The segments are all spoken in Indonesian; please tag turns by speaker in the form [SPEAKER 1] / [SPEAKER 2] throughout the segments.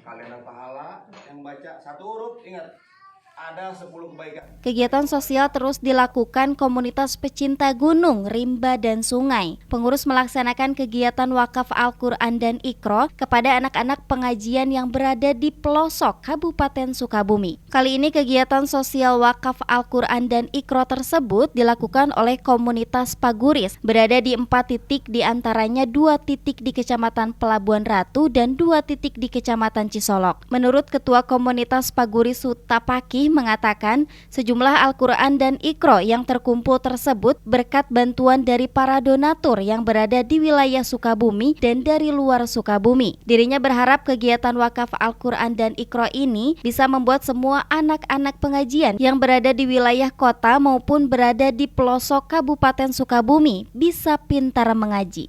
[SPEAKER 1] kalender pahala yang baca satu huruf, ingat ada 10 kebaikan.
[SPEAKER 2] Kegiatan sosial terus dilakukan komunitas pecinta gunung, rimba, dan sungai. Pengurus melaksanakan kegiatan wakaf Al-Quran dan Iqra kepada anak-anak pengajian yang berada di pelosok Kabupaten Sukabumi. Kali ini kegiatan sosial wakaf Al-Quran dan Iqra tersebut dilakukan oleh komunitas Paguris, berada di 4 titik, di antaranya 2 titik di Kecamatan Pelabuhan Ratu dan 2 titik di Kecamatan Cisolok. Menurut Ketua Komunitas Paguris Sutapaki mengatakan sejumlah Al-Quran dan Iqra yang terkumpul tersebut berkat bantuan dari para donatur yang berada di wilayah Sukabumi dan dari luar Sukabumi. Dirinya berharap kegiatan wakaf Al-Quran dan Iqra ini bisa membuat semua anak-anak pengajian yang berada di wilayah kota maupun berada di pelosok Kabupaten Sukabumi bisa pintar mengaji.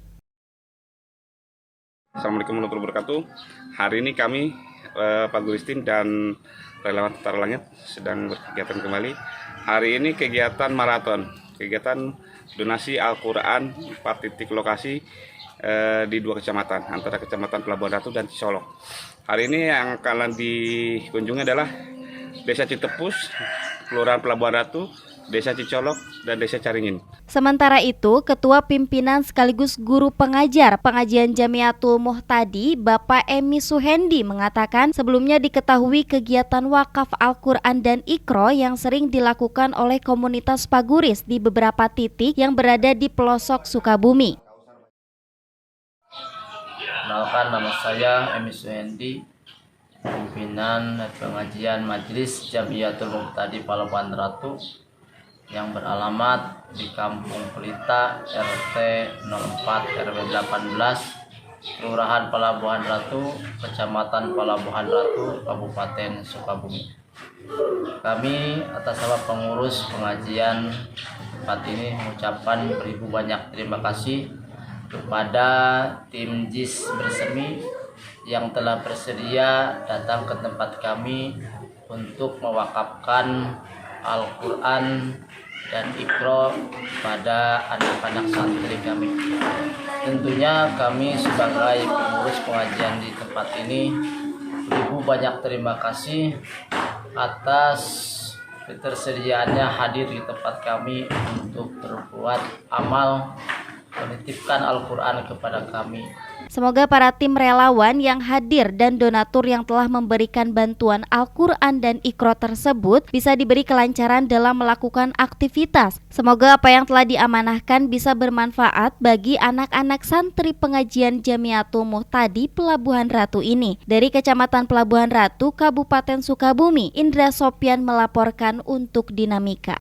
[SPEAKER 3] Assalamualaikum warahmatullahi wabarakatuh. Hari ini kami Paguris Tim dan Relawan Tentara Langit sedang berkegiatan kembali. Hari ini kegiatan maraton, kegiatan donasi Al-Quran 4 titik lokasi di 2 kecamatan, antara Kecamatan Pelabuhan Ratu dan Cisolok. Hari ini yang akan dikunjungi adalah Desa Citepus, Kelurahan Pelabuhan Ratu, Desa Cisolok, dan Desa Caringin.
[SPEAKER 2] Sementara itu, Ketua Pimpinan sekaligus Guru Pengajar Pengajian Jamiatul Muhtadi, Bapak Emi Suhendi mengatakan sebelumnya diketahui kegiatan wakaf Al-Quran dan Iqra yang sering dilakukan oleh komunitas Paguris di beberapa titik yang berada di pelosok Sukabumi.
[SPEAKER 4] Kenalkan, nama saya Emi Suhendi, pimpinan pengajian Majelis Jamiatul Muhtadi Pelabuhan Ratu yang beralamat di Kampung Pelita, RT 04 RW 18, Kelurahan Pelabuhan Ratu, Kecamatan Pelabuhan Ratu, Kabupaten Sukabumi. Kami atas nama pengurus pengajian tempat ini mengucapkan beribu banyak terima kasih kepada tim JIS Bersemi yang telah bersedia datang ke tempat kami untuk mewakafkan Al-Quran dan Iqra pada anak-anak santri kami. Tentunya kami sebagai pengurus pengajian di tempat ini beribu banyak terima kasih atas ketersediaannya hadir di tempat kami untuk berbuat amal menitipkan Al-Quran kepada kami.
[SPEAKER 2] Semoga para tim relawan yang hadir dan donatur yang telah memberikan bantuan Al-Quran dan Iqra tersebut bisa diberi kelancaran dalam melakukan aktivitas. Semoga apa yang telah diamanahkan bisa bermanfaat bagi anak-anak santri pengajian Jamiatul Muhtadi Pelabuhan Ratu ini. Dari Kecamatan Pelabuhan Ratu, Kabupaten Sukabumi, Indra Sopyan melaporkan untuk Dinamika.